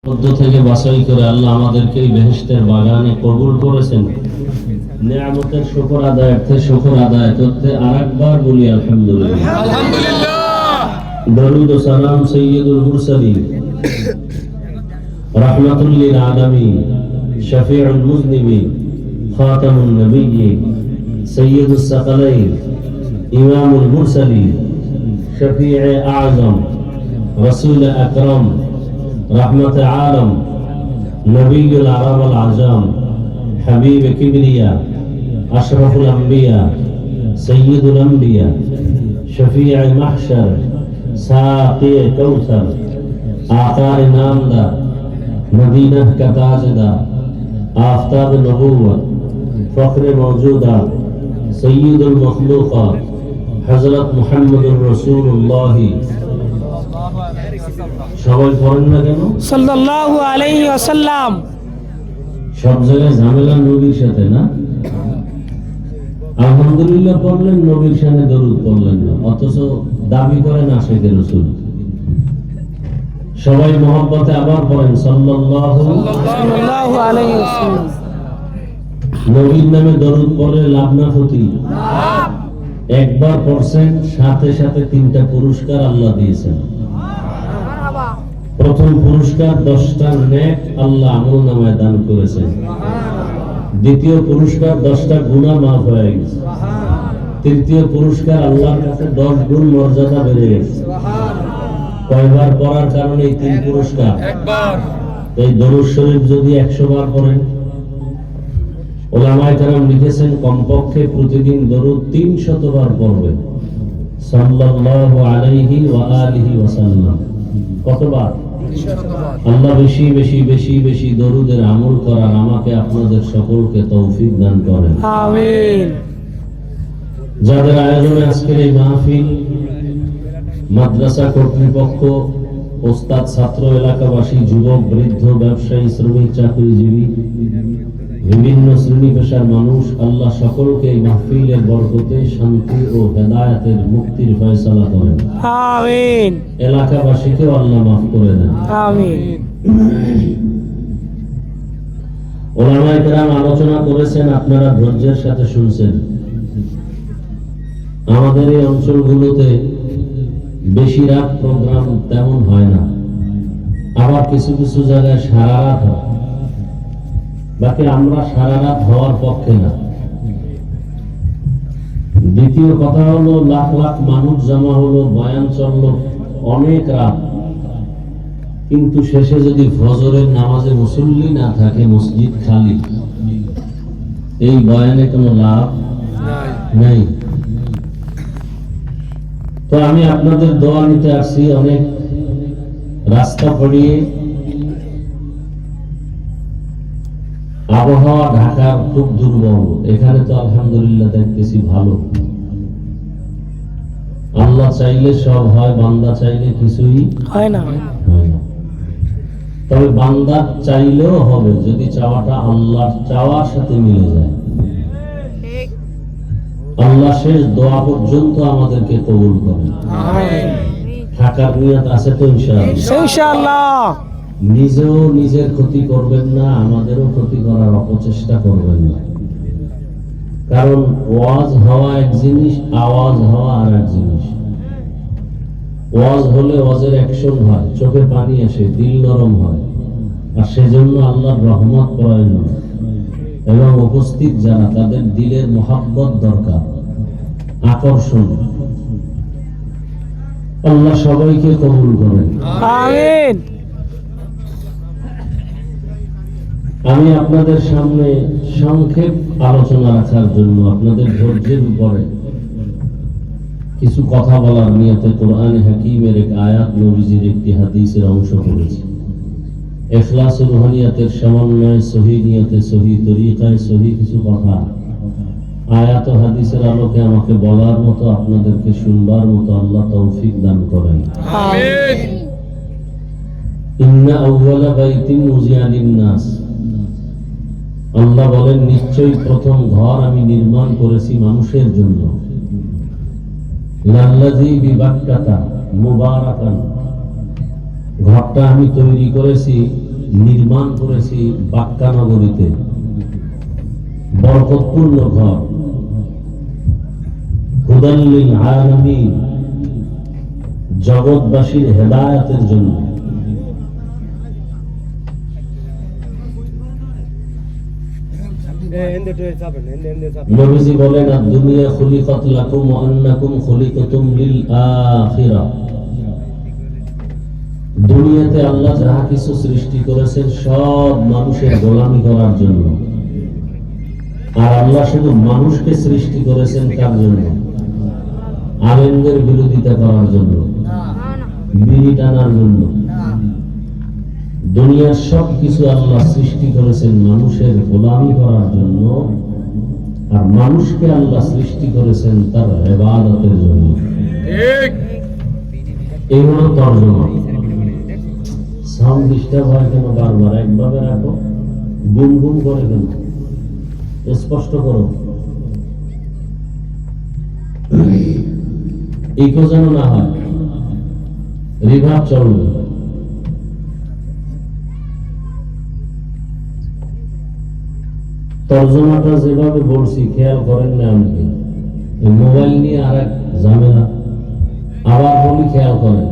মধ্য থেকে বাছাই করে আল্লাহ আমাদেরকে এই বেহেশতের বাগানে কবুল করেছেন। নিয়ামতের শুকর আদায় করতে আরেকবার বলি আলহামদুলিল্লাহ। দরুদ ও সালাম সাইয়্যিদুল মুরসালিন রাহমাতুল লিল আলামিন শফিউল মুজনিবিন খাতামুন নবিয়্যিন সাইয়্যিদুস সাকালাইন ইমামুল মুরসালিন শফিউ আযম রাসূল আকরাম रहमत आलम नबीउल अरब वल आजम हबीब किबरिया अशरफुल अंबिया सय्यदुल अंबिया शफीअ महशर साक़ी कौसर आकार नामदार मदीना का ताजदार आफताब नबुव्वत फख्र मौजूदात सय्यदुल मखलूक़ात हज़रत मुहम्मदुर रसूलुल्लाह সবাই পড়েন না কেন? সাল্লাল্লাহু আলাইহি ওয়াসাল্লাম। সব জায়গায় ঝামেলা নবীর সাথে না। আলহামদুলিল্লাহ পড়লেন, নবীর সাথে দরুদ পড়লেন না, অথচ দাবি করেন আশিকে রাসূল। সবাই মহব্বতে আবার পড়েন সাল্লাল্লাহু আলাইহি ওয়াসাল্লাম। নবীর নামে দরুদ পড়লে লাভ না ক্ষতি? একবার পড়ছেন, সাথে সাথে 3টা পুরস্কার আল্লাহ দিয়েছেন। প্রথম পুরস্কার 10টা নেক আল্লাহ আমলনামায় দান করেছেন। দ্বিতীয় পুরস্কার 10টা গুনাহ মাফ হয়ে গেছে। তৃতীয় পুরস্কার আল্লাহর কাছে 10 গুণ মর্যাদা বেড়ে গেছে। কয়বার পড়ার কারণে এই 3 পুরস্কার? একবার। এই দরুদ শরীফ যদি 100 বার পড়েন, উলামায়ে কেরাম লিখেছেন কমপক্ষে প্রতিদিন দরুদ 300 বার পড়বেন সাল্লাল্লাহু আলাইহি ওয়া আলিহি ওয়াসাল্লাম। কতবার? আল্লাহ বেশি বেশি বেশি বেশি দরুদের আমল করার আমাকে আপনাদের সকলকে তৌফিক দান করেন, আমিন। যাদের আয়োজনে আজকের এই মাহফিল, মাদ্রাসা কর্তৃপক্ষ, ওস্তাদ, ছাত্র, এলাকাবাসী, যুবক, বৃদ্ধ, ব্যবসায়ী, শ্রমিক, চাকরিজীবী, বিভিন্ন শ্রেণী পেশার মানুষ, আল্লাহ সকলকে এই মাহফিলের বরকতে শান্তি ও হেদায়েতের মুক্তির ফয়সালা করেন, আমিন। এলাকাবাসীকেও আল্লাহ মাফ করে দেন, আমিন। উলামায়ে কেরাম আলোচনা করেছেন, আপনারা ধৈর্যের সাথে শুনছেন। আমাদের এই অঞ্চলগুলোতে বেশি রাত প্রোগ্রাম তেমন হয় না, আবার কিছু কিছু জায়গায় সারা রাত হয়। বাকি আমরা সারা রাত হওয়ার পক্ষে না। দ্বিতীয় কথা হলো, লাখ লাখ মানুষ জমা হলো, বয়ান চললো অনেক রাত, কিন্তু শেষে যদি ফজরের নামাজে মুসল্লি না থাকে, মসজিদ খালি, এই বয়ানে কোনো লাভ নাই। তো আমি আপনাদের দোয়া নিতে আসছি। অনেক রাস্তা পড়িয়ে আবহাওয়া ঢাকার খুব দুর্বল, এখানে তো আলহামদুলিল্লাহ দেখতেছি ভালো। আল্লাহ চাইলে সব হয়, বান্দা চাইলে কিছুই হয় না। তবে বান্দা চাইলেও হবে যদি চাওয়াটা আল্লাহর চাওয়ার সাথে মিলে যায়। আল্লাহ শেষ দোয়া পর্যন্ত আমাদেরকে কবুল করেন, থাকার নিয়ত আছে তো ইনশাআল্লাহ। নিজেও নিজের ক্ষতি করবেন না, আমাদেরও ক্ষতি করার অপচেষ্টা করবেন না। কারণ ওয়াজ হওয়া এক জিনিস, আওয়াজ হওয়া আর এক জিনিস। ওয়াজ হলে ওয়াজের অ্যাকশন হয়, চোখে পানি আসে, দিল নরম হয়, আর সেজন্য আল্লাহর রহমত প্রয়োজন এবং উপস্থিত যারা তাদের দিলের মহব্বত দরকার, আকর্ষণ। আল্লাহ সবাইকে কবুল করেন, আমিন। আমি আপনাদের সামনে সংক্ষেপ আলোচনা রাখার জন্য আপনাদের ধৈর্যের উপরে কিছু কথা বলার নিয়তে কোরআনে হাকিমের এক আয়াত, নবীজির একটি হাদিসের অংশ পড়েছি। ইখলাস ও রুহানিয়াতের সমন্বয়ে সহি নিয়তে, সহি তরিকায়, সহি কিছু কথা আয়াত ও হাদিসের আলোকে আমাকে বলার মতো, আপনাদেরকে শুনবার মতো আল্লাহ তৌফিক দান করেন, আমিন। ইন্না আউওয়ালা বাইতিন উযিয়া লিন-নাস, আল্লাহ বলেন নিশ্চয়ই প্রথম ঘর আমি নির্মাণ করেছি মানুষের জন্য, লাল্লাযী বিবাক্কাতা মুবারাকান, ঘরটা আমি তৈরি করেছি নির্মাণ করেছি বাক্কা নগরীতে, বরকতপূর্ণ ঘর, হুদাল লিল আলামিন, জগৎবাসীর হেদায়েতের জন্য। নবীজি বলেন, দুনিয়া খুলিকাত লাকুম ওয়া আন্নাকুম খুলিকাতুম লিল আখিরাহ। দুনিয়াতে আল্লাহ যাহা কিছু সৃষ্টি করেছেন সব মানুষের গোলামি করার জন্য। আর আল্লাহ শুধু মানুষকে সৃষ্টি করেছেন কার জন্য? আলেমদের বিরোধিতা করার জন্য, বিড়ি টানার জন্য। দুনিয়ার সব কিছু আল্লাহ সৃষ্টি করেছেন মানুষের গোলামি করার জন্য, আর মানুষকে আল্লাহ সৃষ্টি করেছেন তার ইবাদতের জন্য। এই হলো তর্জমা। সাউন্ড ডিস্টার্ব হয় কেন বারবার? একভাবে রাখো, গুনগুন করে কেন? স্পষ্ট করো, ইকো যেন না হয়, রিভার্ব চলবে। তর্জমাটা যেভাবে বলছি খেয়াল করেন না অনেকে। মোবাইল নিয়ে আর এক ঝামেলা। আবার বলি, খেয়াল করেন।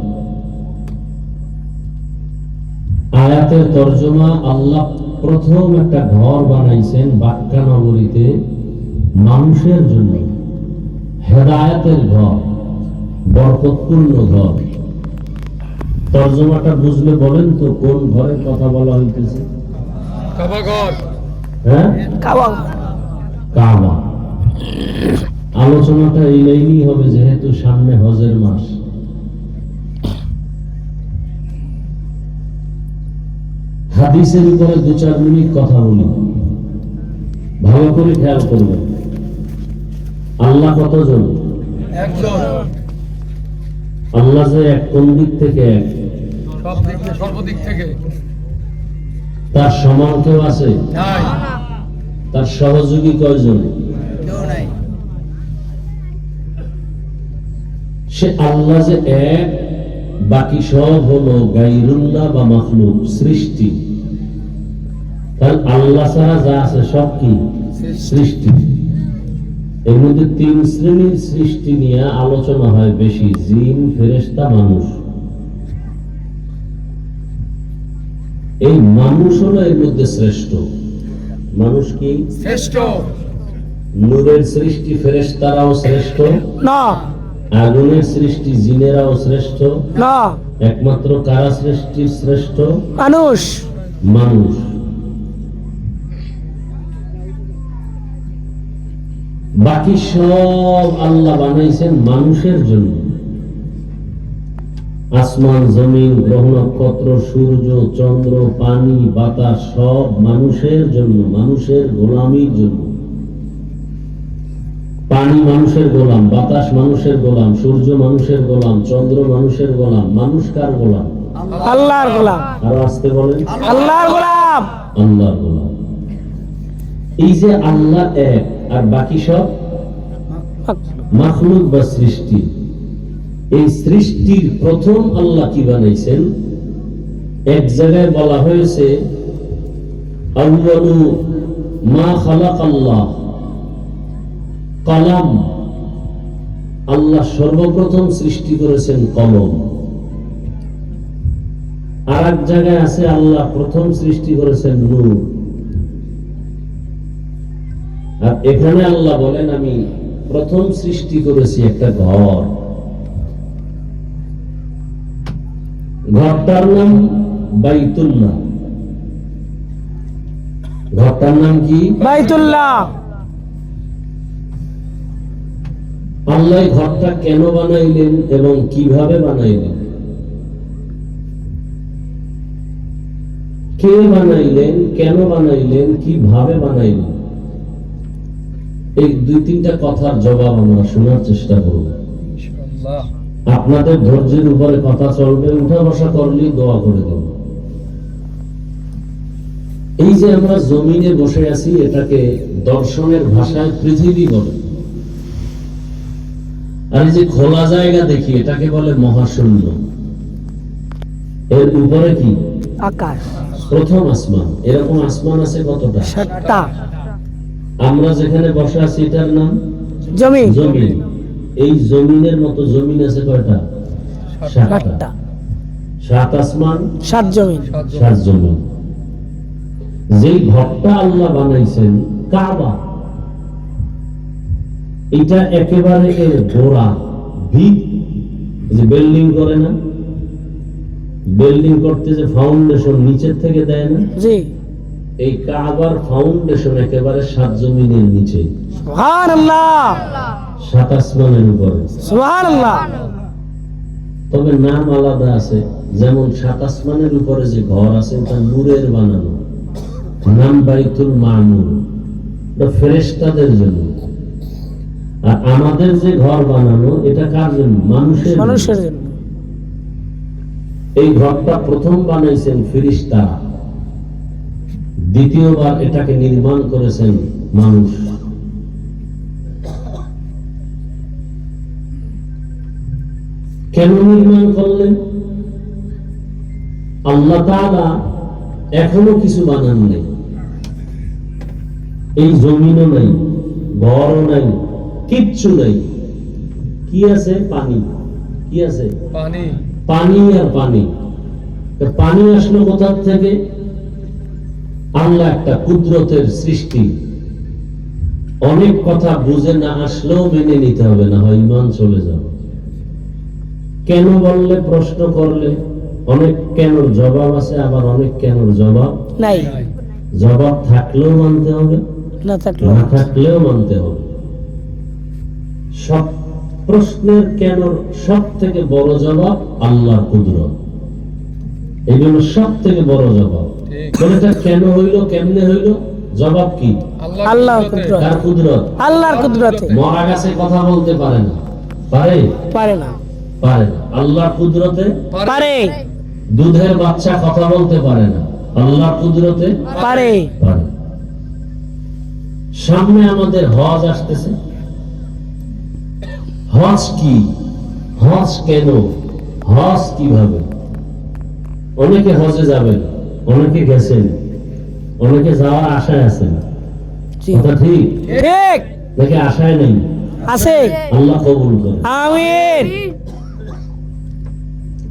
আয়াতের তর্জমা, আল্লাহ প্রথম একটা ঘর বানাইছেন বাক্কা নগরীতে মানুষের জন্য, হেদায়েতের ঘর, বরকতপূর্ণ ঘর। তর্জমাটা বুঝলে বলেন তো কোন ঘরের কথা বলা হইতেছে? কাবা ঘর। হ্যাঁ, কাবা। কাবা। আলোচনাটা এই লাইনই হবে, যেহেতু সামনে হজের মাস। হাদিসের উপরে 2-4 মিনিট কথা বলি, ভালো করে খেয়াল করবেন। আল্লাহ কতজন? একজন। আল্লাহ যে এক, কোন দিক থেকে এক? সব দিক থেকে, সর্বদিক থেকে। তার সমান কেউ আছে? নাই। তার সহযোগী কয়জন? কেউ নাই। সে আল্লাহ যে এক, বাকি সব হলো গায়রুল্লাহ বা মাখলুক, সৃষ্টি। তাহলে আল্লাহ ছাড়া যা আছে সব কি? সৃষ্টি। এর মধ্যে 3 শ্রেণীর সৃষ্টি নিয়ে আলোচনা হয় বেশি: জিন, ফেরেশতা, মানুষ। এই মানুষ হলো এর মধ্যে শ্রেষ্ঠ। মানুষ কি শ্রেষ্ঠ? নূরের সৃষ্টি ফেরেশতারাও শ্রেষ্ঠ না, আগুনের সৃষ্টি জিনেরাও শ্রেষ্ঠ না, একমাত্র কারা সৃষ্টির শ্রেষ্ঠ? মানুষ। মানুষ। বাকি সব আল্লাহ বানাইছেন মানুষের জন্য। আসমান, জমিন, গ্রহ নক্ষত্র, সূর্য, চন্দ্র, পানি, বাতাস সব মানুষের জন্য, মানুষের গোলামির জন্য। পানি মানুষের গোলাম, বাতাস মানুষের গোলাম, সূর্য মানুষের গোলাম, চন্দ্র মানুষের গোলাম। মানুষ কার গোলাম? আল্লাহর গোলাম। আর আসতে বলেন, আল্লাহর গোলাম। আল্লাহর গোলাম। এই যে আল্লাহ এক আর বাকি সব মাখলুক বা সৃষ্টি। এই সৃষ্টির প্রথম আল্লাহ কি বানাইছেন? এক জায়গায় বলা হয়েছে আউয়ালু মা খালাকাল্লাহ কলম। আল্লাহ সর্বপ্রথম সৃষ্টি করেছেন কলম। আর এক জায়গায় আছে আল্লাহ প্রথম সৃষ্টি করেছেন নূর। আর এখানে আল্লাহ বলেন আমি প্রথম সৃষ্টি করেছি একটা ঘর। ঘরটার নাম বাইতুল্লাহ। ঘরটার নাম কি? বাইতুল্লাহ। আল্লাহ ঘরটা কেন বানাইলেন এবং কিভাবে বানাইলেন? কে বানাইলেন, কেন বানাইলেন, কিভাবে বানাইলেন? এই 2-3টা কথার জবাব আমরা শোনার চেষ্টা করব। আপনাদের ধৈর্যের উপরে কথা চলবে, উঠা বসা করলেই দোয়া করে দেব। এই যে আমরা জমিনে বসে আছি, এটাকে দর্শনের ভাষায় পৃথিবী বলে। আর এই যে খোলা জায়গা দেখি, এটাকে বলে মহাশূন্য। এর উপরে কি? আকাশ। প্রথম আসমান। এরকম আসমান আছে কতটা? 7টা। আমরা যেখানে বসে আছি এটার নাম জমি জমিন। এই জমিনের মতো জমিন আছে কয়টা? 7টা। 7টা। 7 আসমান 7 জমি। 7 জমিন। যেই ঘরটা আল্লাহ বানাইছেন কাবা, এটা একেবারে এর গোড়া ভিত। যে বিল্ডিং করে না, বিল্ডিং করতে যে ফাউন্ডেশন নিচের থেকে দেয় না, জি। এই কাবার ফাউন্ডেশন একেবারে 7 জমিনের নিচে, সুবহানাল্লাহ। 7 আসমানের উপরে। সুবহানাল্লাহ। তবে নাম আলাদা আছে। যেমন 7 আসমানের উপরে যে ঘর আছে এটা নূরের বানানো, নাম বাইতুল মামুর, এটা ফেরেশতাদের জন্য। আর আমাদের যে ঘর বানানো এটা কার জন্য? মানুষের জন্য। মানুষের জন্য। এই ঘরটা প্রথম বানাইছেন ফেরেশতারা, দ্বিতীয়বার এটাকে নির্মাণ করেছেন মানুষ। কেন নির্মাণ করলেন? আল্লাহ তাআলা এখনো কিছু বানান নেই। এই জমিনও নাই, ঘরও নাই, কিচ্ছু নাই। কি আছে? পানি। কি আছে? পানি। পানি আর পানি। তা পানি আসলো কোথা থেকে? আল্লাহ একটা কুদরতের সৃষ্টি। অনেক কথা বুঝে না আসলেও মেনে নিতে হবে, না হয় ঈমান চলে যাবে। কেন বললে, প্রশ্ন করলে অনেক কেনর জবাব আছে, আবার অনেক কেনর জবাব নাই। জবাব থাকলেও মানতে হবে, না থাকলো। না থাকলেও মানতে হবে। সব প্রশ্নের কেনর সব থেকে বড় জবাব আল্লাহর কুদরত। এই জন্য সব থেকে বড় জবাব। এটা কেন হইল, কেমনে হইল? জবাব কি? আল্লাহর কুদরত। তার কুদরত। আল্লাহর কুদরতে। মরা গাছে কথা বলতে পারে না, পারে? পারে না। পারে না। আল্লাহর কুদরতে পারে। দুধের বাচ্চা কথা বলতে পারে না, আল্লাহর কুদরতে পারে। পারে। সামনে আমাদের হজ আসতেছে। হজ কি? হজ কেন? হজ কিভাবে? অনেকে হজে যাবেন, অনেকে গেছেন, অনেকে যাওয়ার আশায় আছেন। জি। কথা ঠিক ঠিক নাকি? আশায় নেই। আছে। আল্লাহ কবুল করে। আমিন।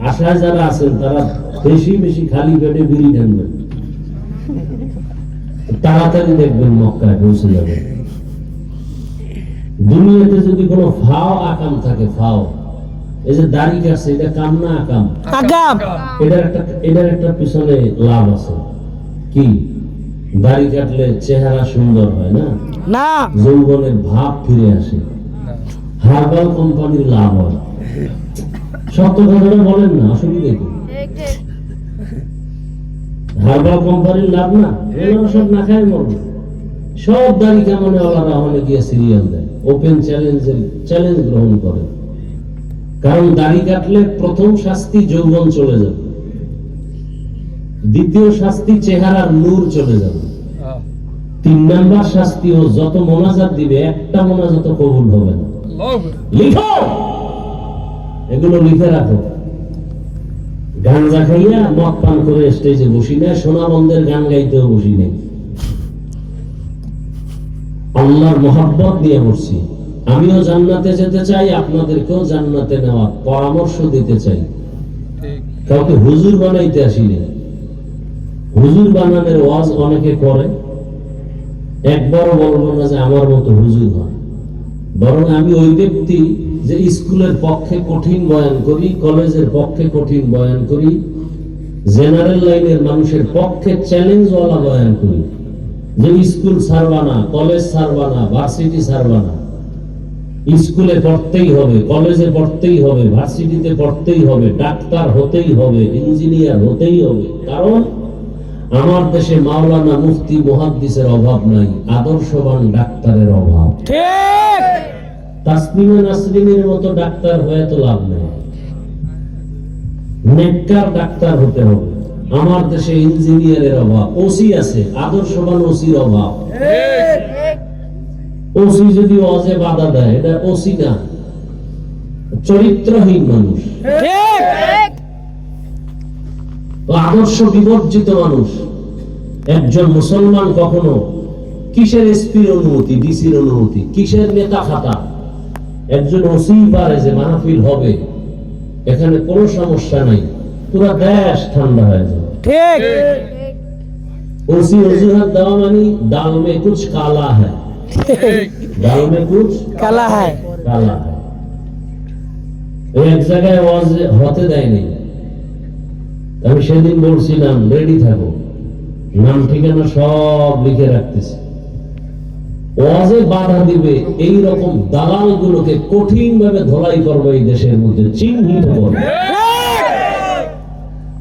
আশায় যারা আছেন তারা বেশি বেশি খালি পেটে বিড়ি টানবেন, তাড়াতাড়ি দেখবেন মক্কায় পৌঁছে যাবে। দুনিয়াতে যদি কোনো ফাও আকাম থাকে, ফাও, এই যে দাড়ি কাটছে, এটা কাম না আকাম? আগাম। এটার একটা পিছনে লাভ আছে। কি? দাড়ি কাটলে চেহারা সুন্দর হয় না, না। যৌবনের ভাব ফিরে আসে। হার্বাল কোম্পানির লাভ হয়। সত্য কথাটা বলেন না, অসুবিধা কি? হার্বাল কোম্পানির লাভ না? এরা সব না খায় মরবে। সব দাড়ি কামানে ওরা ওখানে গিয়ে সিরিয়াল দেয়, ওপেন চ্যালেঞ্জ গ্রহণ করে। কারণ দাড়ি কাটলে প্রথম শাস্তি যৌবন চলে যাবে, দ্বিতীয় শাস্তি চেহারার নূর চলে যাবে, 3 নাম্বার শাস্তি ও যত মোনাজাত দিবে একটা মোনাজাত কবুল হবে না। লিখো, এগুলো লিখে রাখো। গাঞ্জা খাইয়া মদ পান করে স্টেজে বসি না, সোনা বন্ধের গান গাইতেও বসি নাই। আল্লাহর মহব্বত দিয়ে বসছি। আমিও জান্নাতে যেতে চাই, আপনাদেরকেও জান্নাতে নেওয়ার পরামর্শ দিতে চাই। কাউকে হুজুর বানাইতে আসিনি। হুজুর বানানোর ওয়াজ অনেকে করে, একবারও বলবো না যে আমার মতো হুজুর হয়। বরং আমি ওই ব্যক্তি যে স্কুলের পক্ষে কঠিন বয়ান করি, কলেজের পক্ষে কঠিন বয়ান করি, জেনারেল লাইনের মানুষের পক্ষে চ্যালেঞ্জওয়ালা বয়ান করি। যে স্কুল ছাড়বা না, কলেজ ছাড়বা না, ভার্সিটি ছাড়বা না, স্কুলে পড়তেই হবে, কলেজে পড়তেই হবে, ভার্সিটিতে পড়তেই হবে, ডাক্তার হতেই হবে, ইঞ্জিনিয়ার হতেই হবে। কারণ আমার দেশে মাওলানা, মুফতি, মুহাদ্দিসের অভাব নাই, আদর্শবান ডাক্তারের অভাব। ঠিক। তাসলিমা নাসরিনের মতো ডাক্তার হয়ে তো লাভ নেই, নেককার ডাক্তার হতে হবে। আমার দেশে ইঞ্জিনিয়ারের অভাব, ওসি আছে, আদর্শবান ওসির অভাব। ওসি যদি ওয়াজে বাধা দেয়, এটা ওসি না, চরিত্রহীন মানুষ, ঠিক। আদর্শ বিবর্জিত মানুষ। একজন মুসলমান কখনো কিসের এসপির অনুমতি, ডিসির অনুমতি, কিসের নেতা খাতা, একজন ওসি পারে যে মাহফিল হবে, এখানে কোনো সমস্যা নাই, পুরো দেশ ঠান্ডা হয়ে যাবে। ঠিক ओसी वजूहत दवा मानी दाल में कुछ काला है, दाल में कुछ কালা হয় काला है। एक जगह आवाज होते দেয় নাই, আমি সেদিন বলছিলাম রেডি থাকো, নাম ঠিকানা সব লিখে রাখতেছি। ওয়াজে বাধা দিবে এই রকম দালাল গুলোকে কঠিন ভাবে ধলাই করবে এই দেশের মধ্যে, চিহ্নিত করবে।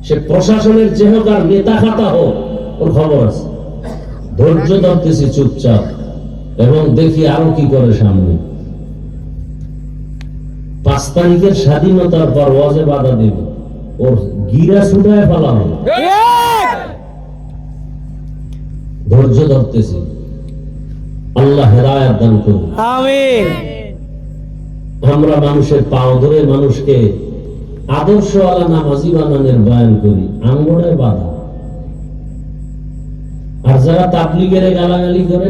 সে প্রশাসনের যে হোক আর নেতা খাতা হোক, ওর খবর আছে। ধৈর্য ধরতেছি চুপচাপ, এবং দেখি আরো কি করে সামনে। 5 তারিখের স্বাধীনতার পর ওয়াজে বাধা দেবে, ওর গিরা ছুটায় ফেলা হবে। ধৈর্য ধরতেছি, আল্লাহ হেদায়েত দান করুন। আমিন আমরা মানুষের পাও ধরে মানুষকে আদর্শওয়ালা নামাজি বানানোর বয়ান করি, আঙ্গড়ায় বাধা। আর যারা তাবলীগের গালাগালি করে,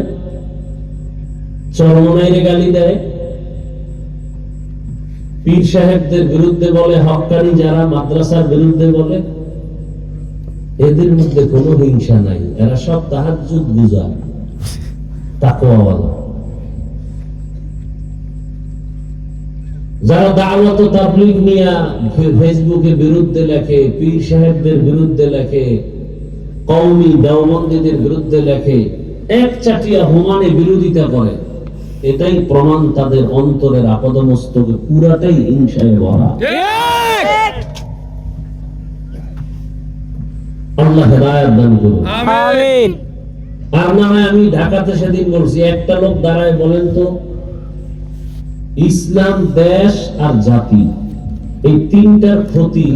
চরমনাইরে গালি দেয়, পীর সাহেবদের বিরুদ্ধে বলে, হক্কানি যারা মাদ্রাসার বিরুদ্ধে বলে, এদের মধ্যে কোনো হিংসা নাই, এরা সব তাহাজ্জুদ গুজার, তাকওয়াওয়ালা। যারা দাওয়াত ও তাবলীগ নিয়ে ফেসবুকে বিরুদ্ধে লেখে, পীর সাহেবদের বিরুদ্ধে লেখে, কওমি দেওবন্দীদের বিরুদ্ধে লেখে, এক চাটিয়া হুমানে বিরোধিতা করে, এটাই প্রমাণ তাদের অন্তরের আপদমস্তকে পুরাটাই হিংসায় ভরা। আল্লাহ হেদায়েত দান করুন। আমিন আর না হয় আমি ঢাকাতে সেদিন বলছি, একটা লোক দাঁড়ায় বলেন তো, ইসলাম, দেশ আর জাতি, এই তিনটার ক্ষতি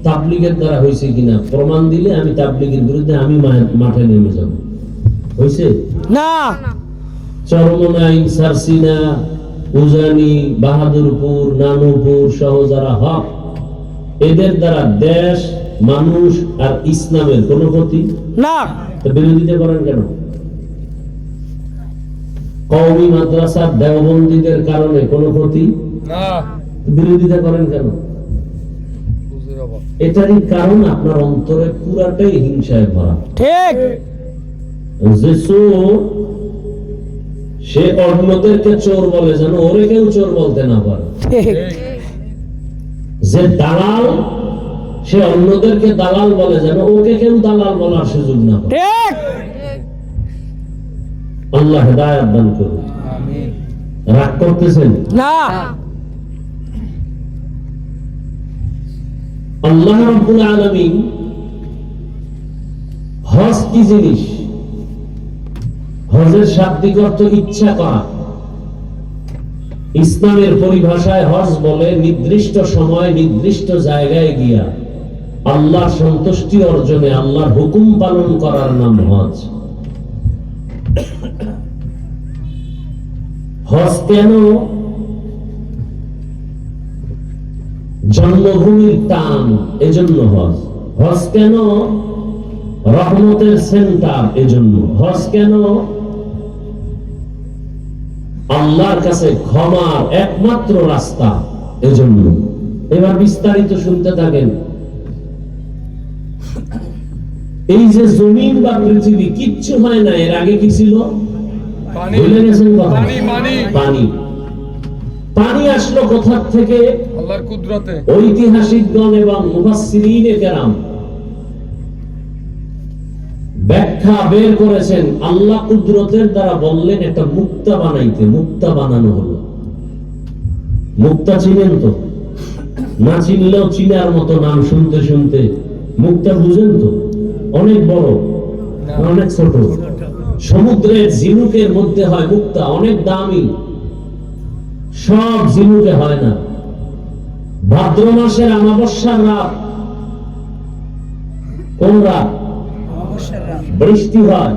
তাবলীগের দ্বারা হয়েছে কিনা প্রমাণ দিলে আমি তাবলীগের বিরুদ্ধে আমি মাঠে নেমে যাব। হয়েছে না চরমনাই, সারসিনা, উজানি, বাহাদুরপুর, নানুপুর সহ যারা হক, এদের দ্বারা দেশ, মানুষ আর ইসলামের কোনো ক্ষতি না তো বিরোধিতা করেন কেন? কওমি মাদ্রাসার দেওবন্দীদের কারণে কোনো ক্ষতি না, বিরোধিতা করেন কেন? এটারই কারণ আপনার অন্তরে পুরাটাই হিংসায় ভরা। ঠিক যে চোর, সে অন্যদেরকে চোর বলে যেন ওরে কেউ চোর বলতে না পারে। ঠিক যে দালাল, সে অন্যদেরকে দালাল বলে যেন ওকে কেউ দালাল বলার সুযোগ না পায়। ঠিক আল্লাহ হেদায়েত দান করুন। আমিন। রাগ করতেছেন? না আল্লাহ রাব্বুল আলামিন হজ কি জিনিস? হজের শাব্দিক অর্থ ইচ্ছা করা। ইসলামের পরিভাষায় হজ বলে নির্দিষ্ট সময় নির্দিষ্ট জায়গায় গিয়া আল্লাহর সন্তুষ্টি অর্জনে আল্লাহর হুকুম পালন করার নাম হজ। হজ কেন? জন্মভূমির টান, এজন্য হজ। হজ কেন? রহমতের সেন্টার, এজন্য হজ। কেন? আল্লাহর কাছে ক্ষমার একমাত্র রাস্তা, এজন্য। এবার বিস্তারিত শুনতে থাকেন। এই যে জমিন বা পৃথিবী কিচ্ছু হয় না, এর আগে কি ছিল? পানি, ভুলে গেছেন কথা? পানি, পানি। পানি। পানি আসলো কোথা থেকে? আল্লাহর কুদরতে। ঐতিহাসিকগণ এবং মুফাসসিরিনে কেরাম ব্যাখ্যা বের করেছেন। আল্লাহ কুদরতের দ্বারা বললেন একটা মুক্তা বানাইতে, মুক্তা বানানো হলো। মুক্তা চিনেন তো? না চিনলেও চিনার মতো নাম শুনতে শুনতে মুক্তা বুঝেন তো? অনেক বড়, অনেক ছোট। সমুদ্রের ঝিনুকের মধ্যে হয় মুক্তা, অনেক দামি, সব ঝিনুকে হয় না। ভাদ্র মাসের অমাবস্যার রাত, কোন রাত? বৃষ্টি হয়,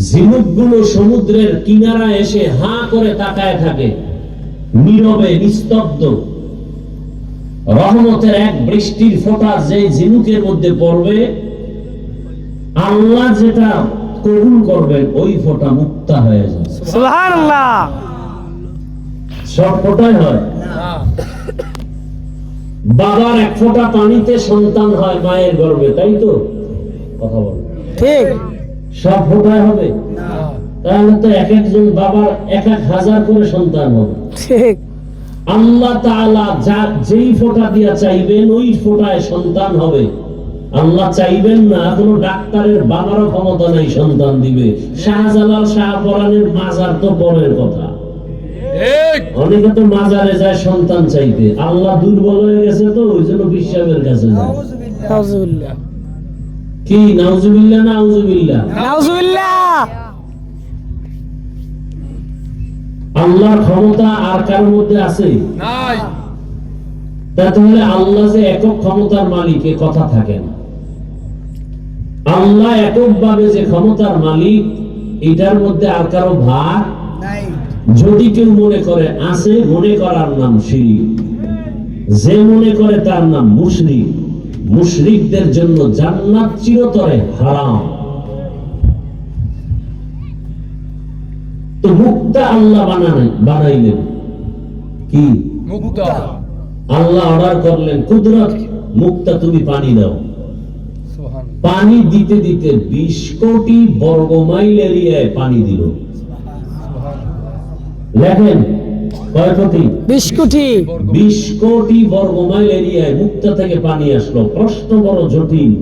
ঝিনুকগুলো সমুদ্রের কিনারায় এসে হাঁ করে তাকায় থাকে, নীরবে নিস্তব্ধ। রহমতের এক বৃষ্টির ফোঁটা যে ঝিনুকের মধ্যে পড়বে, আল্লাহ যেটা কবুল করবেন ওই ফোঁটা মুক্তা হয়ে যায়। সুবহানাল্লাহ। সব ফোঁটাই হয়। না বাবার এক ফোঁটা পানিতে সন্তান হয় মায়ের গর্ভে, তাই তো? কথা বল। ঠিক। সব ফোঁটায় হবে? না তাহলে তো এক একজন বাবার 1000 করে সন্তান হবে। ঠিক। আল্লাহ তাআলা যেই ফোঁটা দিয়া চাইবেন ওই ফোঁটায় সন্তান হবে। আল্লাহ চাইবেন না, কোনো ডাক্তারের বাবারও ক্ষমতা নাই সন্তান দিবে। শাহজালাল শাহপরানের মাজার তো পরের কথা। ঠিক অনেকে তো মাজারে যায় সন্তান চাইতে, আল্লাহ দুর্বল হয়ে গেছে তো ওই জন্য বিশ্বাসের কাছে যায়। নাউজুবিল্লাহ। কি নাউজুবিল্লাহ না আউজুবিল্লাহ? নাউজুবিল্লাহ। আল্লাহর ক্ষমতা আর কার মধ্যে আছে? নাই তাহলে আল্লাহ যে একক ক্ষমতার মালিক এ কথা থাকে না। আল্লাহ এককভাবে যে ক্ষমতার মালিক এটার মধ্যে আর কারো ভাগ নাই। যদি কেউ মনে করে আছে, মনে করার নাম শিরক। যে মনে করে তার নাম মুশরিক। মুশরিকদের জন্য জান্নাত চিরতরে হারাম। তো মুক্তা আল্লাহ বানাইলেন কি? মুক্তা আল্লাহ অর্ডার করলেন, কুদরত মুক্তা তুমি পানি দাও। সুবহানাল্লাহ পানি দিতে দিতে 20 কোটি বর্গ মাইল এরিয়ায় পানি দিল। লেখেন কয় কোটি? 20 কোটি। 20 কোটি বর্গ মাইল এরিয়ায় মুক্তা থেকে পানি আসলো। প্রশ্ন বড় জটিল,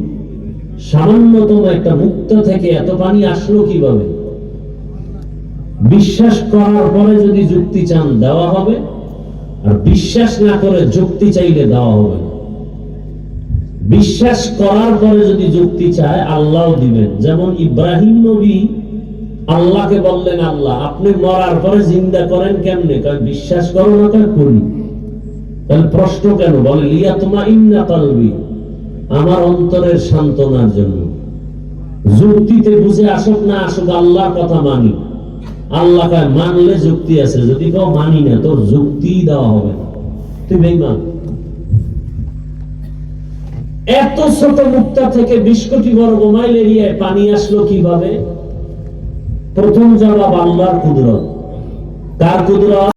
সামান্যতম একটা মুক্তা থেকে এত পানি আসলো কিভাবে? বিশ্বাস করার পরে যদি যুক্তি চান দেওয়া হবে, আর বিশ্বাস না করে যুক্তি চাইলে দেওয়া হবে না। বিশ্বাস করার পরে যদি যুক্তি চায় আল্লাহও দিবেন। যেমন ইব্রাহিম নবী আল্লাহকে বললেন, আল্লাহ আপনি মরার পরে জিন্দা করেন কেমনে? কয় বিশ্বাস করো না? কয় করি। তাহলে প্রশ্ন কেন? বলে লিয়াতমাইন্না কলবি, আমার অন্তরের সান্ত্বনার জন্য। যুক্তিতে বুঝে আসুক না আসুক আল্লাহর কথা মানি। আল্লাহ কয় মানলে যুক্তি আছে, যদি কেউ মানি না তোর যুক্তি দেওয়া হবে না, তুই বেঈমান। এত ছোট মুক্তা থেকে 20 কোটি বর্গ মাইল এরিয়ায় পানি আসলো কিভাবে? প্রথম জবাব আল্লাহর কুদরত। কার কুদরত?